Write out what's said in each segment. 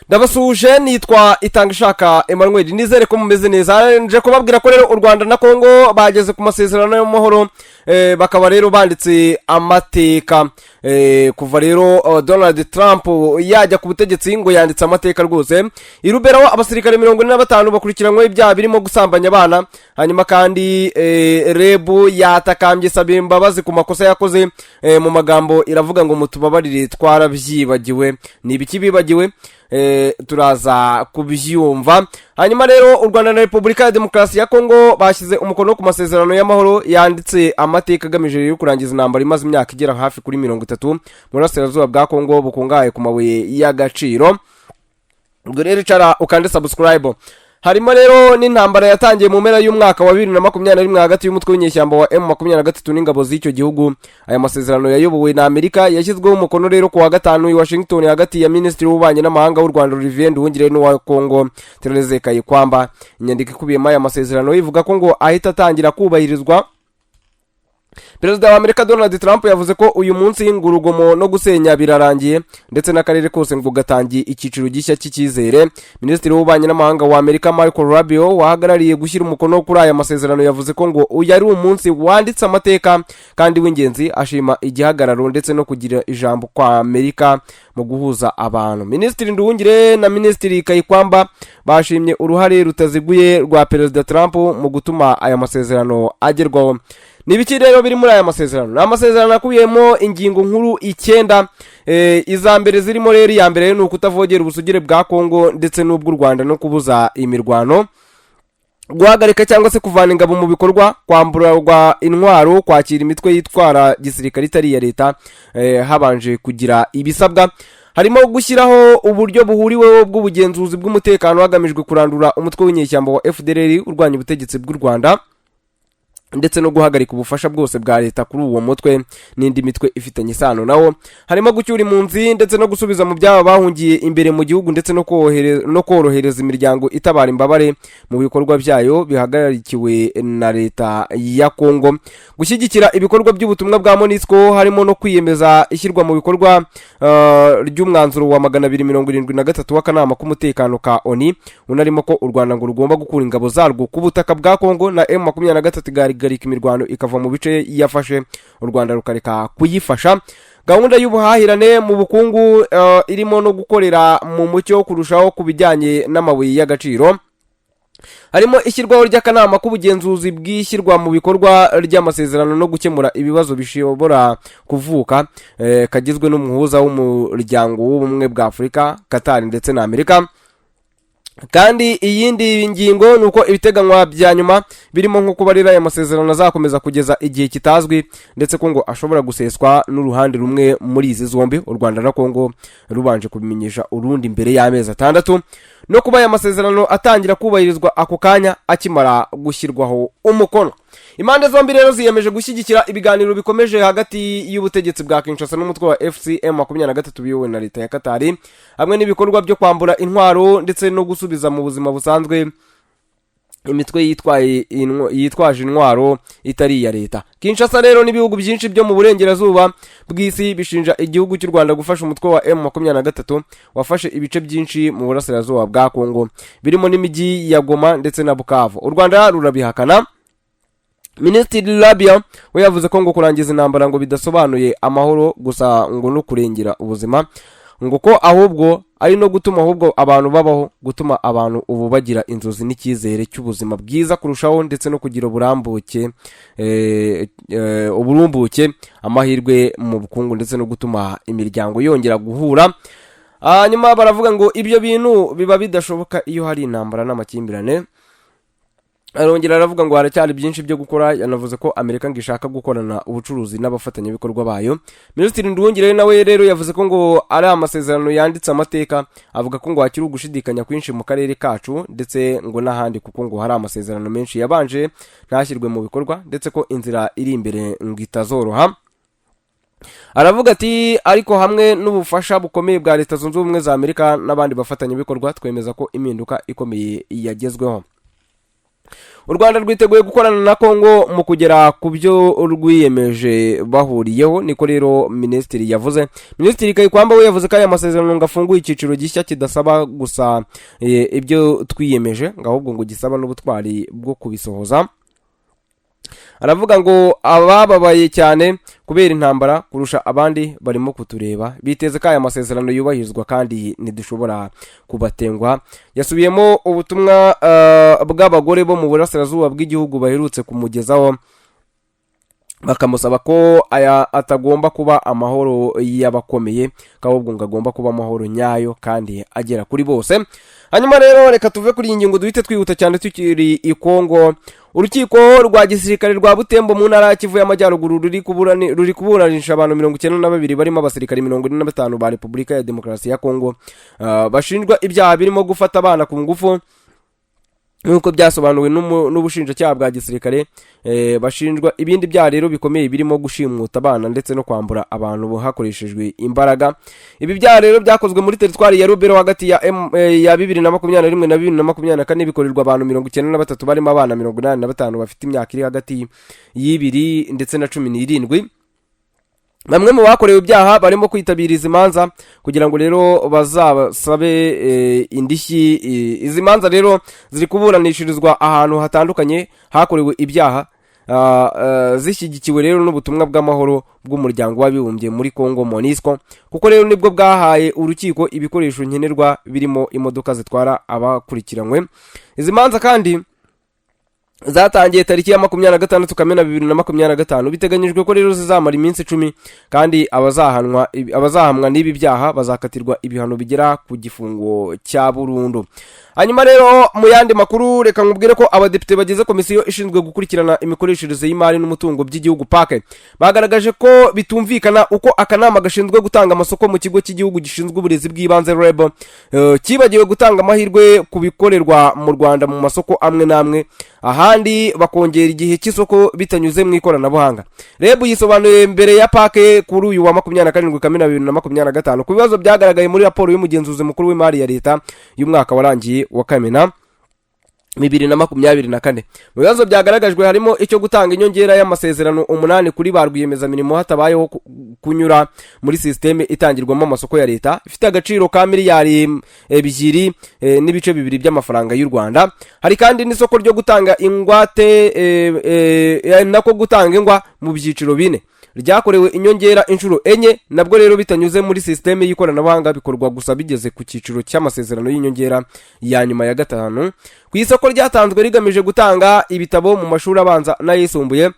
Ndabasuje nitwa Itangishaka Emmanuel nizere ko mumeze neza nje kubabwira ko rero u Rwanda na Congo bageze ku masezerano y'amahoro bakaba rero banditse amateka kuva rero Donald Trump yajya ku butegetsi ngo yanditse amateka rwose i Lubero abasirikare 45 bakurikiranyweho ibyaha birimo gusambanya abana hanyuma kandi rebu yatakambiye sabe imbabazi ku makosa yakoze mu magambo iravuga ngo mutubabarire twarabyibagiwe ni ibiki bibagiwe turaza kubyumva hanyuma rero u Rwanda na Repubulika ya Demokarasi ya Congo bashyize umukono ku masezerano y'amahoro yanditse amateka agamije yo kurangiza intambara imaze imyaka igera hafi kuri 30 mu burasirazuba bwa Congo bukungahaye ku mabuye y'agaciro. Ubwo rero cara ukande subscribe. Harimo rero n'intambara yatangiye mu mpera y'umwaka wa 2021 hagati y'umutwe w'inyeshyamba wa M23 n'ingabo z'icyo gihugu. Aya masezerano yayobowe na Amerika yashyizweho umukono rero ku wa gatanu i Washington hagati ya Minisitiri w'Ububanyi n'Amahanga w'u Rwanda Olivier Nduhungire n'uwa Congo Therese Kayikwamba. Inyandiko ikubiyemo aya masezerano ivuga ko ngo ahita atangira kubahirizwa. Perezida wa Amerika Donald Trump yavuze ko uyu munsi ngurugomo no gusenya birarangiye ndetse n'akarere kose ngo gatangiye ikiciro gishya cy'ikizere. Minisitiri w'Ububanyi n'Amahanga wa Amerika Marco Rubio wahagarariye gushyira umukono kuri aya masezerano yavuze ko ngo uyu ari umunsi wanditse amateka kandi w'ingenzi, ashima igihagararo ndetse no kugira ijambo kwa Amerika mu guhuza abantu. Minisitiri Nduhungire na Minisitiri Kayikwamba bashimye uruhare rutaziguye rwa Perezida Trump mu gutuma aya masezerano agerwaho. Nibiki rero biri muri aya masezerano? Amasezerano akubiyemo ingingo nkuru 9 izambere zirimo rero ya mbere ni ukutavogera ubusugire bwa Congo ndetse n'ubw'u Rwanda no kubuza imirwano, guhagarika cyangwa se kuvana ingabo mu bikorwa, kwamburwa intwaro, kwakira imitwe yitwara gisirikare itari ya leta habanje kugira ibisabwa. Harimo gushyiraho uburyo buhuriweho bw'ubugenzuzi bw'umutekano hagamijwe kurandura umutwe w'inyeshyamba wa FDLR urwanya ubutegetsi bw'u Rwanda ndetse no guhagarika ubufasha bwose bwa leta kuri uwo mutwe n'indi mitwe ifitanye isano nawo. Harimo gucyura impunzi ndetse no gusubiza mu byaba bahungiye imbere mu gihugu ndetse no korohereza imiryango itabara imbabare mu bikorwa byayo bihagarikiwe na leta ya Congo. Gushyigikira ibikorwa by'ubutumwa bwa MONUSCO harimo no kwiyemeza ishyirwa mu bikorwa ry'umwanzuro wa 273 w'akanama k'umutekano ka ONU unarimo ko u Rwanda ngo rugomba gukura ingabo zarwo ku butaka bwa Congo na M23 garika imirwano ikava mu bice yafashe u Rwanda rukareka kuyifasha. Gahunda y'ubuhahirane mu bukungu irimo no gukorera mu mucyo kurushaho kubijyanye n'amabuye y'agaciro. Harimo ishyirwaho ry'akanama k'ubugenzuzi bw'ishyirwa mu bikorwa ry'amasezerano no gukemura ibibazo bishobora kuvuka kagizwe n'umuhuza w'umuryango w'ubumwe bwa Afurika, Qatar ndetse na Amerika. Kandi iyindi ngingo nuko ibiteganywa bya nyuma birimo nko kubarira aya masezerano azakomeza kugeza igihe kitazwi ndetse ko ngo ashobora guseswa n'uruhande rumwe muri izi zombi, u Rwanda na Congo rubanje kubimenyesha urundi mbere y'amezi 6 no kuba aya masezerano atangira kubahirizwa ako kanya akimara gushyirwaho umukono. Impande zombi rero ziyemeje gushyigikira ibiganiro bikomeje hagati y'ubutegetsi bwa Kinshasa n'umutwe wa FCM 23 biyobowe na leta ya Qatar, hamwe n'ibikorwa byo kwambura intwaro ndetse no gusubiza mu buzima busanzwe imitwe yitwaje intwaro itari ya leta. Kinshasa rero n'ibihugu byinshi byo mu burengerazuba bw'isi bishinja igihugu cy'u Rwanda gufasha umutwe wa M23 wafashe ibice byinshi mu burasirazuba bwa Congo birimo n'imijyi ya Goma ndetse na Bukavu. U Rwanda rurabihakana. Minisitiri Labia we yavuze ko ngo kurangiza intambara ngo bidasobanuye amahoro gusa ngo no kurengera ubuzima, ngo ko ahubwo ari no gutuma ahubwo abantu babaho, gutuma abantu ubu bagira inzozi n'icyizere cy'ubuzima bwiza kurushaho ndetse no kugira uburumbuke amahirwe mu bukungu ndetse no gutuma imiryango yongera guhura. Hanyuma baravuga ngo ibyo bintu biba bidashoboka iyo hari intambara n'amakimbirane. Arongera aravuga ngo haracyari byinshi byo gukora. Yanavuze ko Amerika ngishaka gukorana ubucuruzi n'abafatanyabikorwa bayo. Minisitiri Nduhungire nawe rero yavuze ko ngo ari amasezerano yanditse amateka, avuga ko ngo hakiri ugushidikanya kwinshi mu karere kacu ndetse ngo n'ahandi kuko ngo hari amasezerano menshi yabanje ntashyirwe mu bikorwa ndetse ko inzira iri imbere ngo itazoroha. Aravuga ati ariko hamwe n'ubufasha bukomeye bwa Leta Zunze Ubumwe za Amerika n'abandi bafatanyabikorwa twemeza ko impinduka ikomeye yagezweho. u Rwanda rwiteguye gukorana na Congo mu kugera ku byo rwiyemeje bahuriyeho, niko rero minisitiri yavuze. Minisitiri Kayikwamba we yavuze ko aya masezerano ngo afunguye icyiciro gishya kidasaba gusa ibyo twiyemeje, ahubwo ngo gisaba n'ubutwari bwo kubisohoza. Aravuga ngo abababaye cyane kubera intambara kurusha abandi barimo kutureba, biteze ko aya masezerano yubahirizwa kandi ntidushobora kubatengwa. Yasubiyemo ubutumwa bw'abagore bo mu burasirazuba bw'igihugu baherutse kumugezaho, bakamusaba ko aya atagomba kuba amahoro y'abakomeye, ahubwo ngo agomba kuba amahoro nyayo kandi agera kuri bose. Hanyuma rero reka tuve kuri iyi ngingo duhite twihuta cyane tukiri i Congo. Urukiko rwa gisirikare rwa Butembo mu ntara ya Kivu y'Amajyaruguru ruri kuburanisha abantu 92 barimo abasirikare 45 ba Repubulika ya Demokarasi ya Congo bashinjwa ibyaha birimo gufata abana ku ngufu, nkuko byasobanuwe n'ubushinjacyaha bwa gisirikare. Bashinjwa ibindi byaha rero bikomeye birimo gushimuta abana ndetse no kwambura abantu hakoreshejwe imbaraga. Ibi byaha rero byakozwe muri teritwari ya Lubero hagati ya 2021 na 2024, bikorerwa abantu 93 barimo abana 85 bafite imyaka iri hagati y'ibiri ndetse na 17. Bamwe mu bakorewe ibyaha barimo kwitabira izi manza kugira ngo rero bazasabe indishyi. Izi manza rero ziri kuburanishirizwa ahantu hatandukanye hakorewe ibyaha, zishyigikiwe rero n'ubutumwa bw'amahoro bw'umuryango w'abibumbye muri Congo MONUSCO, kuko rero nibwo bwahaye urukiko ibikoresho nkenerwa birimo imodoka zitwara abakurikiranywe. Izi manza kandi zatangiye tariki ya 26 Kamena 2025. Biteganyijwe ko rero zizamara iminsi 10 kandi abazahamwa n'ibi byaha bazakatirwa ibihano bigera ku gifungo cya burundu. Hanyuma rero mu yandi makuru reka nkubwire ko abadepite bagize komisiyo ishinzwe gukurikirana imikoreshereze y'imari n'umutungo by'igihugu PAC bagaragaje ko bitumvikana uko akanama gashinzwe gutanga amasoko mu kigo cy'igihugu gishinzwe uburezi bw'ibanze REB kibagiwe gutanga amahirwe ku bikorerwa mu Rwanda mu masoko amwe namwe, ahandi bakongera igihe cy'isoko bitanyuze mu ikoranabuhanga. REB yisobanuye mbere ya PAC kuri uyu wa 27 Kamena 2025 ku bibazo byagaragaye muri raporo y'umugenzuzi mukuru w'imari ya leta y'umwaka warangiye wa Kamena 2024. Mu bibazo byagaragajwe harimo icyo gutanga inyongera y'amasezerano 8 kuri ba rwiyemezamirimo hatabayeho kunyura muri systeme itangirwamo amasoko ya leta ifite agaciro ka miliyari 2.2 by'amafaranga y'u Rwanda. Hari kandi n'isoko ryo gutanga ingwate nako gutanga ingwa mu byiciro 4 ryakorewe inyongera inshuro 4, nabwo rero bitanyuze muri systeme y'ikoranabuhanga, bikorwa gusa bigeze ku cyiciro cy'amasezerano y'inyongera ya nyuma ya 5. Ku isoko ryatanzwe rigamije gutanga ibitabo mu mashuri abanza n'ayisumbuye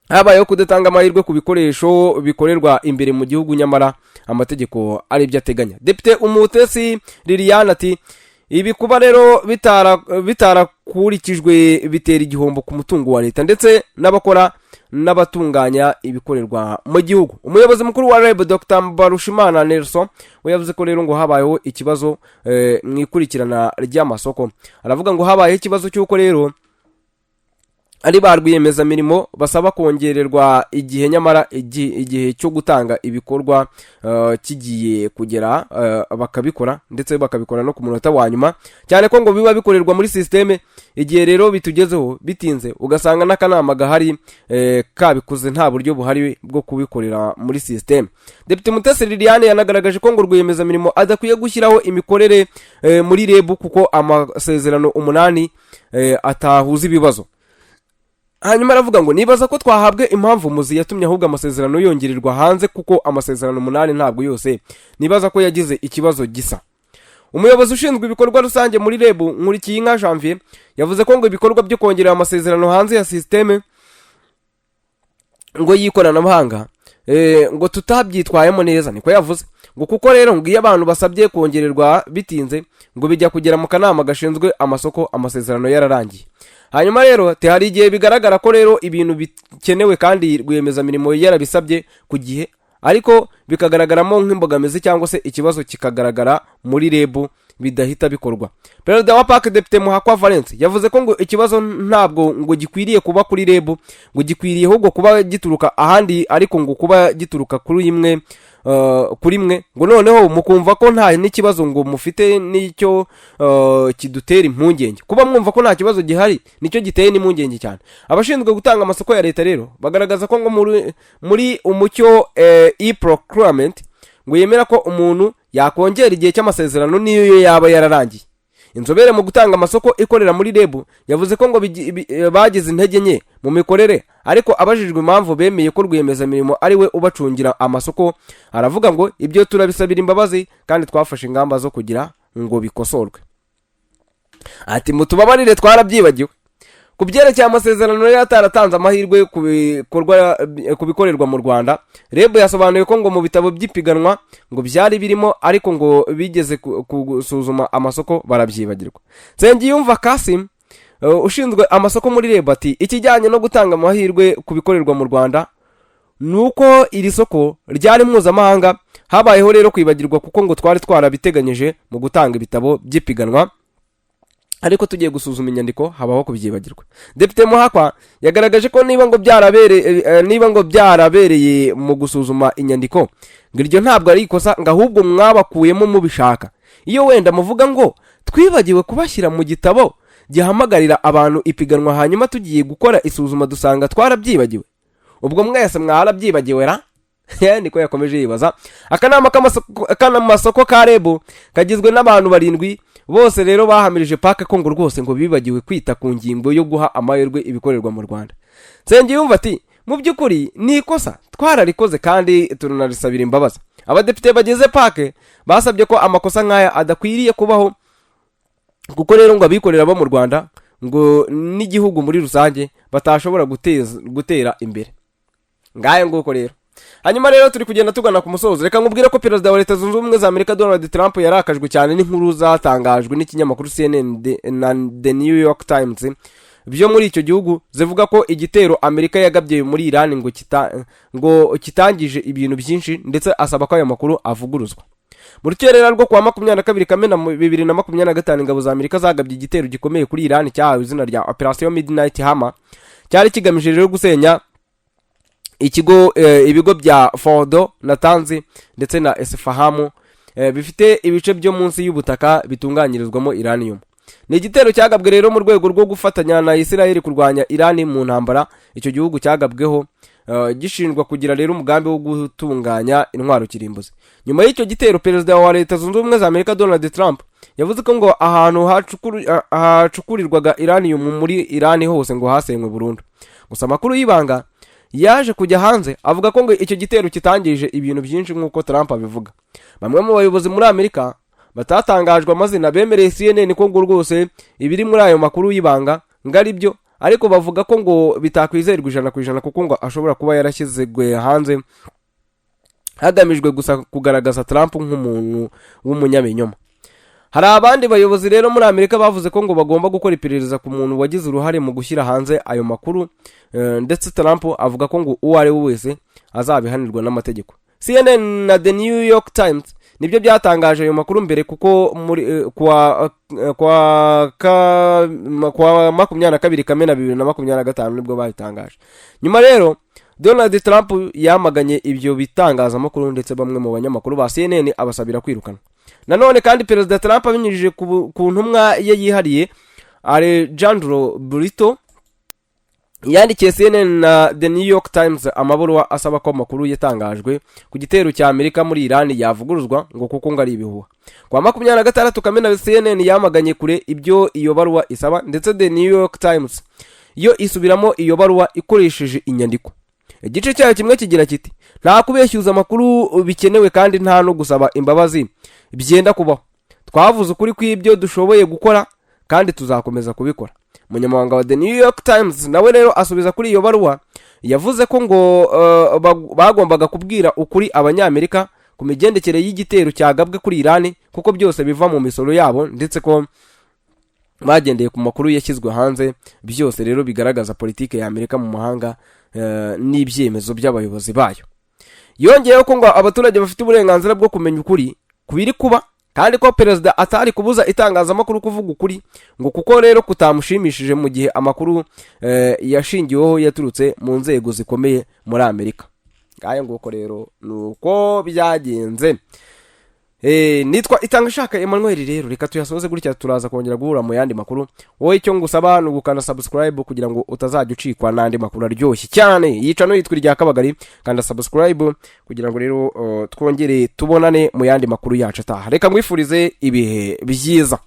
habayeho kudatanga amahirwe ku bikoresho bikorerwa imbere mu gihugu nyamara amategeko ari byo ateganya. Depite Umutesi Liliane ati ibi kuba rero bitarakurikijwe bitera igihombo ku mutungo wa leta ndetse n'abakora n'abatunganya ibikorerwa mu gihugu. Umuyobozi mukuru wa REB Dr. Barushimana Nelson we yavuze ko rero ngo habayeho ikibazo mu ikurikirana ry'amasoko. Aravuga ngo habayeho ikibazo cy'uko rero ari ba rwiyemezamirimo basaba kongererwa igihe nyamara igihe cyo gutanga ibikorwa kigiye kugera bakabikora ndetse bakabikora no ku munota wa nyuma, cyane ko ngo biba bikorerwa muri systeme. Igihe rero bitugezeho bitinze ugasanga n'akanama gahari kabikuze nta buryo buhari bwo kubikorera muri systeme. Depite Mutesi Liliane yanagaragaje ko ngo rwiyemezamirimo adakwiye gushyiraho imikorere muri REB kuko amasezerano 8 atahuza ibibazo. Hanyuma aravuga ngo nibaza ko twahabwe impamvu muzi yatumye ahubwo amasezerano yongererwa hanze kuko amasezerano 8 ntabwo yose nibaza ko yagize ikibazo gisa. Umuyobozi ushinzwe ibikorwa rusange muri REB Nkurikiyinka Janvier yavuze ko ngo ibikorwa byo kongerera amasezerano hanze ya systeme ngo yikoranabuhanga ngo tutabyitwayemo neza, niko yavuze. Ngo kuko rero ngo iyo abantu basabye kongererwa bitinze ngo bijya kugera mu kanama gashinzwe amasoko amasezerano yararangiye. Hanyuma rero hari igihe bigaragara ko rero ibintu bikenewe kandi rwiyemezamirimo yarabisabye ku gihe, ariko bikagaragaramo nk'imbogamizi cyangwa se ikibazo kikagaragara muri REB bidahita bikorwa. Perezida wa PAC Depite Muhakwa Valence yavuze ko ngo ikibazo ntabwo ngo gikwiriye kuba kuri REB, ngo gikwiriye ahubwo kuba gituruka ahandi, ariko ngo kuba gituruka kuri mwe ngo noneho mukumva ko nta n'ikibazo ngo mufite n'icyo kidutera impungenge. Kuba mwumva ko nta kibazo gihari nicyo giteye n'impungenge cyane. Abashinzwe gutanga amasoko ya leta rero bagaragaza ko ngo muri umucyo e-procurement ngo yemera ko umuntu yakongera igihe cy'amasezerano niyo yaba yararangiye. Inzobere mu gutanga amasoko ikorera muri REB yavuze ko ngo bagize intege nke mu mikorere, ariko abajijwe impamvu bemeye ko rwiyemezamirimo ari we ubacungira amasoko aravuga ngo ibyo turabisabira imbabazi kandi twafashe ingamba zo kugira ngo bikosorwe. Ati mutubabarire twarabyibagiwe. Ku byerekeye amasezerano rero ataratanze amahirwe ku bikorerwa mu Rwanda, REB yasobanuye ko ngo mu bitabo by'ipiganwa ngo byari birimo, ariko ngo bigeze gusuzuma amasoko barabyibagirwa. Nsengiyumva Kasim ushinzwe amasoko muri REB ati ikijyanye no gutanga amahirwe ku bikorerwa mu Rwanda nuko iri soko ryari mpuzamahanga, habayeho rero kwibagirwa kuko ngo twari twarabiteganyije mu gutanga ibitabo by'ipiganwa, ariko tugiye gusuzuma inyandiko habaho kubyibagirwa. Depite Muhakwa yagaragaje ko niba ngo byarabereye mu gusuzuma inyandiko ngo iryo ntabwo ari ikosa, ngo ahubwo mwabakuyemo mubishaka. Iyo wenda muvuga ngo twibagiwe kubashyira mu gitabo gihamagarira abantu ipiganwa, hanyuma tugiye gukora isuzuma dusanga twarabyibagiwe, ubwo mwese mwarabyibagiwe ra? Niko yakomeje yibaza. Akanama k'amasoko ka REB kagizwe n'abantu 7 bose rero bahamirije PAC ko ngo rwose ngo bibagiwe kwita ku ngingo yo guha amahirwe ibikorerwa mu Rwanda. Nsengiyumva ati mu by'ukuri ni ikosa twararikoze kandi tunarisabira imbabazi. Abadepite bageze PAC basabye ko amakosa nk'aya adakwiriye kubaho, kuko rero ngo abikorera bo mu Rwanda ngo n'igihugu muri rusange batashobora gutera imbere. Ngaye nguko rero. Hanyuma rero turi kugenda tugana ku musozo. Reka nkubwire ko Perezida wa Leta Zunze Ubumwe za Amerika Donald Trump yarakajwe cyane n'inkuru zatangajwe n'ikinyamakuru CNN na The New York Times byo muri icyo gihugu zivuga ko igitero Amerika yagabye muri Iran ngo kitangije ibintu byinshi, ndetse asaba ko ayo makuru avuguruzwa. Mu rukerera rwo kwa 22 Kamena 2025 ingabo za Amerika zagabye igitero gikomeye kuri Iran cyahawe izina rya Operation Midnight Hammer, cyari kigamije rero gusenya ibigo bya Fordo, Natanzi ndetse na Esfahamu bifite ibice byo munsi y'ubutaka bitunganyirizwamo uranium. Ni igitero cyagabwe rero mu rwego rwo gufatanya na Israel kurwanya Iran mu ntambara icyo gihugu cyagabweho, gishinjwa kugira rero umugambi wo gutunganya intwaro kirimbuzi. Nyuma y'icyo gitero, Perezida wa Leta Zunze Ubumwe za Amerika Donald Trump yavuze ko ngo ahantu hacukurirwaga uranium muri Iran hose ngo hasenywe burundu. Gusa amakuru y'ibanga yaje kujya hanze avuga ko ngo icyo gitero kitangije ibintu byinshi nk'uko Trump abivuga. Bamwe mu bayobozi muri Amerika batatangajwe amazina bemereye CNN ko ngo rwose ibiri muri ayo makuru y'ibanga ngari byo, ariko bavuga ko ngo bitakwizerwa 100% kuko ngo ashobora kuba yarashyizwe hanze hagamijwe gusa kugaragaza Trump nk'umuntu w'umunyabinyoma. Hari abandi bayobozi rero muri Amerika bavuze ko ngo bagomba gukora iperereza ku muntu wagize uruhare mu gushyira hanze ayo makuru, ndetse Trump avuga ko ngo uwo ari we wese azabihanirwa n'amategeko. CNN na The New York Times nibyo byatangaje ayo makuru mbere, kuko muri kwa 22 Kamena 2025 nibwo bayitangaje. Nyuma rero Donald Trump yamaganye ibyo bitangazamakuru, ndetse bamwe mu banyamakuru ba CNN abasabira kwirukana. Nanone kandi Perezida Trump abinyujije ku ntumwa ye yihariye Alejandro Brito yandikiye CNN na The New York Times amabaruwa asaba ko amakuru yatangajwe ku gitero cya Amerika muri Iran yavuguruzwa ngo kuko ngo ari ibihuha. Kwa 26 Kamena CNN yamaganye kure ibyo iyo baruwa isaba, ndetse The New York Times yo isubiramo iyo baruwa ikoresheje inyandiko. Igice cyayo kimwe kigira kiti nta kubeshyuza amakuru bikenewe kandi nta no gusaba imbabazi byenda kubaho. Twavuze ukuri kw'ibyo dushoboye gukora kandi tuzakomeza kubikora. Umunyamabanga wa The New York Times nawe rero asubiza kuri iyo baruwa, yavuze ko ngo bagombaga kubwira ukuri abanyamerika ku migendekere y'igitero cyagabwe kuri Iran, kuko byose biva mu misoro yabo, ndetse ko bagendeye ku makuru yashyizwe hanze. Byose rero bigaragaza politike ya Amerika mu mahanga n'ibyemezo by'abayobozi bayo. Yongeyeho ko ngo abaturage bafite uburenganzira bwo kumenya ukuri kubiri kuba, kandi ko perezida atari kubuza itangazamakuru kuvuga ukuri ngo kuko rero kutamushimishije mu gihe amakuru yashingiweho yaturutse mu nzego zikomeye muri Amerika. Ngayo nguko rero nuko byagenze. Nitwa Itangishaka Emmanuel rero reka tuyasoze gutya turaza kongera guhura mu yandi makuru. Wowe icyo ngusaba no gukanda subscribe kugira ngo utazajya ucikwa nandi makuru aryoshye cyane. Yicano yitwa irya Kabagari kanda subscribe kugira ngo rero twongere tubonane mu yandi makuru yacu ataha. Reka mwifurize ibihe byiza.